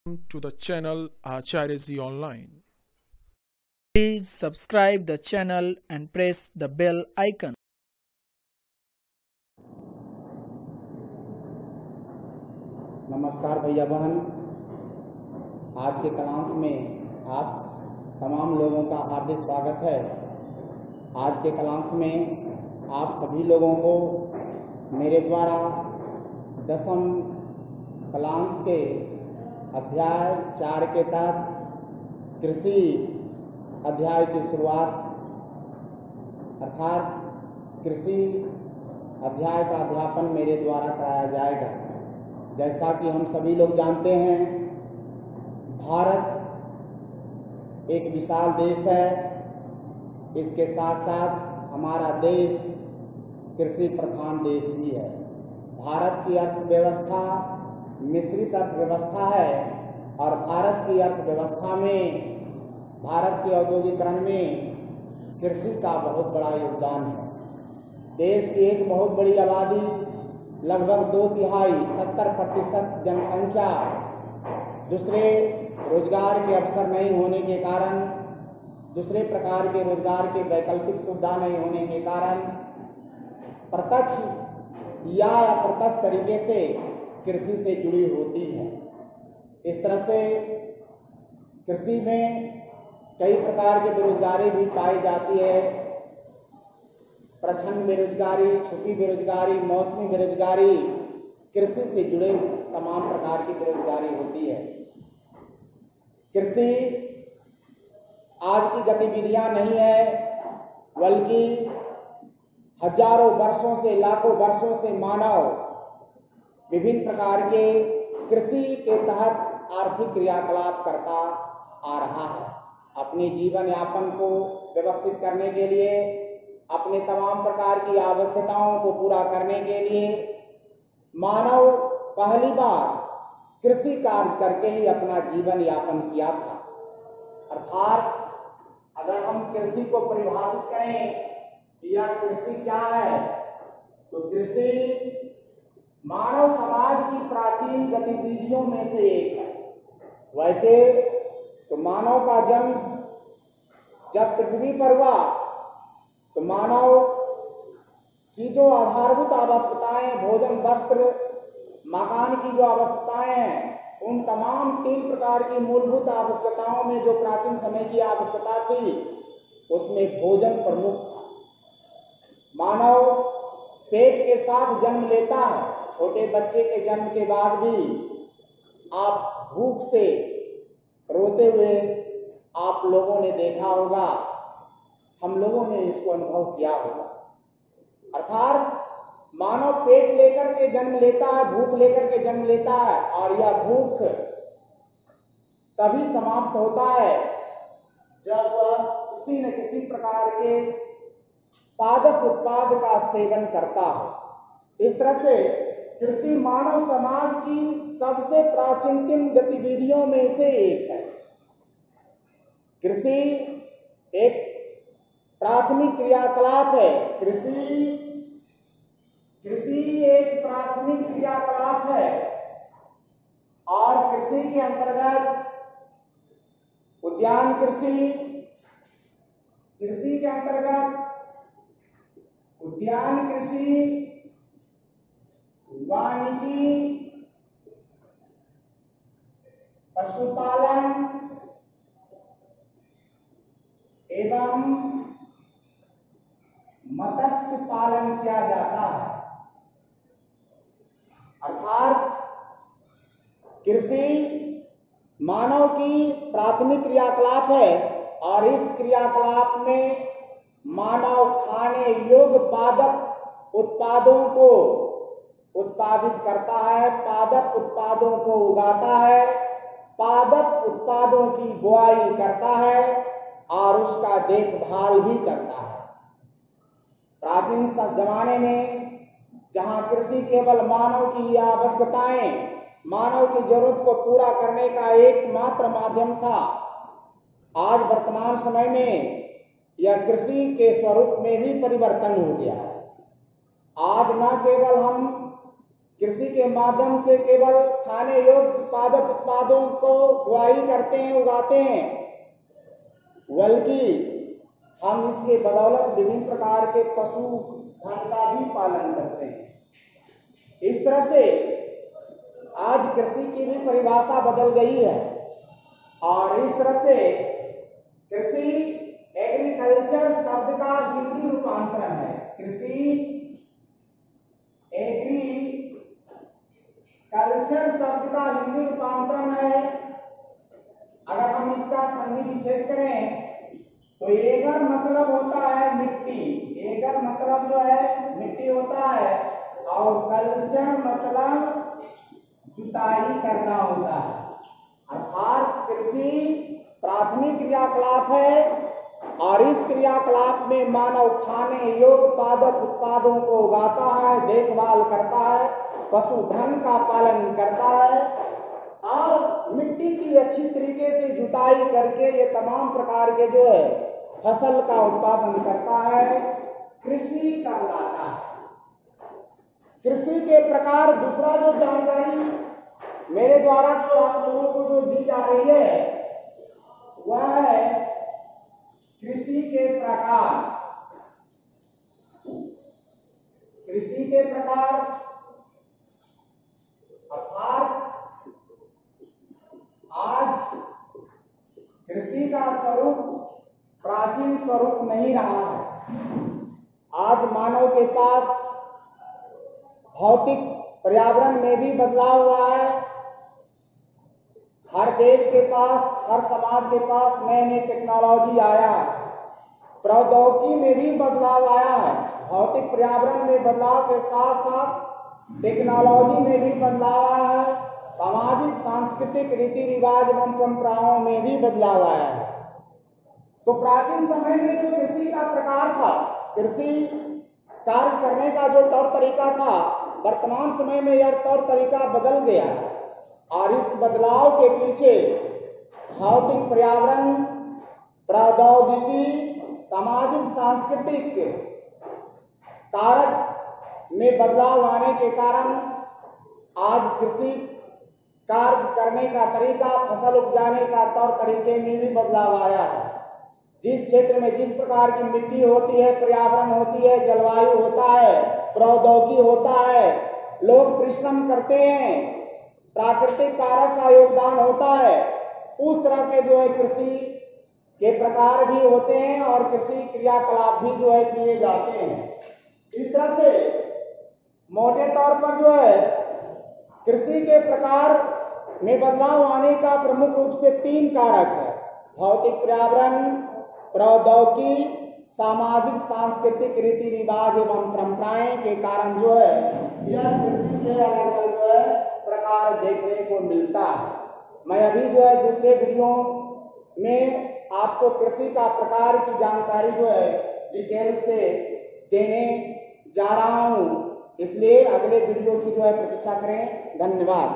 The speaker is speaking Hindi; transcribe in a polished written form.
To the channel Acharya Ji Online. Please subscribe the channel and press the bell icon. नमस्कार भैया बहन, आज के क्लास में आप तमाम लोगों का हार्दिक स्वागत है। आज के क्लास में आप सभी लोगों को मेरे द्वारा 10वीं क्लास के अध्याय 4 के तहत कृषि अध्याय की शुरुआत अर्थात कृषि अध्याय का अध्यापन मेरे द्वारा कराया जाएगा। जैसा कि हम सभी लोग जानते हैं, भारत एक विशाल देश है। इसके साथ साथ हमारा देश कृषि प्रधान देश भी है। भारत की अर्थव्यवस्था मिश्रित अर्थव्यवस्था है और भारत की अर्थव्यवस्था में, भारत के औद्योगिकरण में कृषि का बहुत बड़ा योगदान है। देश की एक बहुत बड़ी आबादी, लगभग 2/3 70% जनसंख्या दूसरे रोजगार के अवसर नहीं होने के कारण, दूसरे प्रकार के रोजगार के वैकल्पिक सुविधा नहीं होने के कारण प्रत्यक्ष या अप्रत्यक्ष तरीके से कृषि से जुड़ी होती है। इस तरह से कृषि में कई प्रकार की बेरोजगारी भी पाई जाती है। प्रच्छन्न बेरोजगारी, छुपी बेरोजगारी, मौसमी बेरोजगारी, कृषि से जुड़े तमाम प्रकार की बेरोजगारी होती है। कृषि आज की गतिविधियां नहीं है, बल्कि हजारों वर्षों से, लाखों वर्षों से मानव विभिन्न प्रकार के कृषि के तहत आर्थिक क्रियाकलाप करता आ रहा है। अपने जीवन यापन को व्यवस्थित करने के लिए, अपने तमाम प्रकार की आवश्यकताओं को पूरा करने के लिए मानव पहली बार कृषि कार्य करके ही अपना जीवन यापन किया था। अर्थात अगर हम कृषि को परिभाषित करें, यह कृषि क्या है, तो कृषि मानव समाज की प्राचीन गतिविधियों में से एक है। वैसे तो मानव का जन्म जब पृथ्वी पर हुआ, तो मानव की जो आधारभूत आवश्यकताएं, भोजन, वस्त्र, मकान की जो आवश्यकताएं हैं, उन तमाम 3 प्रकार की मूलभूत आवश्यकताओं में जो प्राचीन समय की आवश्यकता थी, उसमें भोजन प्रमुख था। मानव पेट के साथ जन्म लेता है। छोटे बच्चे के जन्म के बाद भी आप भूख से रोते हुए आप लोगों ने देखा होगा, हम लोगों ने इसको अनुभव किया होगा। अर्थात मानव पेट लेकर के जन्म लेता है, भूख लेकर के जन्म लेता है, और यह भूख तभी समाप्त होता है जब वह किसी न किसी प्रकार के पादप उत्पाद का सेवन करता हो। इस तरह से कृषि मानव समाज की सबसे प्राचीनतम गतिविधियों में से एक है। कृषि एक प्राथमिक क्रियाकलाप है। कृषि एक प्राथमिक क्रियाकलाप है और कृषि के अंतर्गत उद्यान कृषि, कृषि के अंतर्गत उद्यान कृषि, वानिकी, पशुपालन एवं मत्स्य पालन किया जाता है। अर्थात कृषि मानव की प्राथमिक क्रियाकलाप है और इस क्रियाकलाप में मानव खाने योग्य पादप उत्पादों को उत्पादित करता है, पादप उत्पादों को उगाता है, पादप उत्पादों की बुआई करता है और उसका देखभाल भी करता है। प्राचीन जमाने में जहां कृषि केवल मानव की आवश्यकताएं, मानव की जरूरत को पूरा करने का एकमात्र माध्यम था, आज वर्तमान समय में यह कृषि के स्वरूप में भी परिवर्तन हो गया है। आज न केवल हम कृषि के माध्यम से केवल खाने योग्य पादप उत्पादों को बुआई करते हैं, उगाते हैं, बल्कि हम इसके बदौलत विभिन्न प्रकार के पशु धन का भी पालन करते हैं। इस तरह से आज कृषि की भी परिभाषा बदल गई है और इस तरह से कृषि एग्रीकल्चर शब्द का हिंदी रूपांतरण है। कृषि एग्रीकल्चर शब्द का हिंदी रूपांतरण है। अगर हम इसका संधि विच्छेद करें तो एगर मतलब होता है मिट्टी, एगर मतलब जो है मिट्टी होता है और कल्चर मतलब जुताई करना होता है। अर्थात कृषि प्राथमिक क्रियाकलाप है और इस क्रियाकलाप में मानव खाने योग्य पादप उत्पादों को उगाता है, देखभाल करता है, पशुधन का पालन करता है और मिट्टी की अच्छी तरीके से जुताई करके ये तमाम प्रकार के जो है फसल का उत्पादन करता है, कृषि कहलाता है। कृषि के प्रकार दूसरा जो जानकारी मेरे द्वारा जो आप लोगों को जो दी जा रही है वह है कृषि के प्रकार। कृषि के प्रकार अर्थात आज कृषि का स्वरूप प्राचीन स्वरूप नहीं रहा है। आज मानव के पास भौतिक पर्यावरण में भी बदलाव हुआ है। हर देश के पास, हर समाज के पास नई नई टेक्नोलॉजी आया है, प्रौद्योगिकी में भी बदलाव आया है। भौतिक पर्यावरण में बदलाव के साथ साथ टेक्नोलॉजी में भी बदलाव आया है। सामाजिक सांस्कृतिक रीति रिवाज एवं परंपराओं में भी बदलाव आया है। तो प्राचीन समय में जो कृषि का प्रकार था, कृषि कार्य करने का जो तौर तरीका था, वर्तमान समय में यह तौर तरीका बदल गया और इस बदलाव के पीछे भौतिक पर्यावरण, प्रौद्योगिकी, सामाजिक सांस्कृतिक कारक में बदलाव आने के कारण आज कृषि कार्य करने का तरीका, फसल उपजाने का तौर तरीके में भी बदलाव आया है। जिस क्षेत्र में जिस प्रकार की मिट्टी होती है, पर्यावरण होती है, जलवायु होता है, प्रौद्योगिकी होता है, लोग परिश्रम करते हैं, प्राकृतिक कारक का योगदान होता है, उस तरह के जो है कृषि के प्रकार भी होते हैं और कृषि क्रियाकलाप भी जो है किए जाते हैं। इस तरह से मोटे तौर पर जो है कृषि के प्रकार में बदलाव आने का प्रमुख रूप से 3 कारक है: भौतिक पर्यावरण, प्रौद्योगिकी, सामाजिक सांस्कृतिक रीति रिवाज एवं परंपराएं के कारण जो है यह कृषि के अलग अलग जो है प्रकार देखने को मिलता है। मैं अभी जो है दूसरे वीडियो में आपको कृषि का प्रकार की जानकारी जो है डिटेल से देने जा रहा हूं, इसलिए अगले वीडियो की जो है प्रतीक्षा करें। धन्यवाद।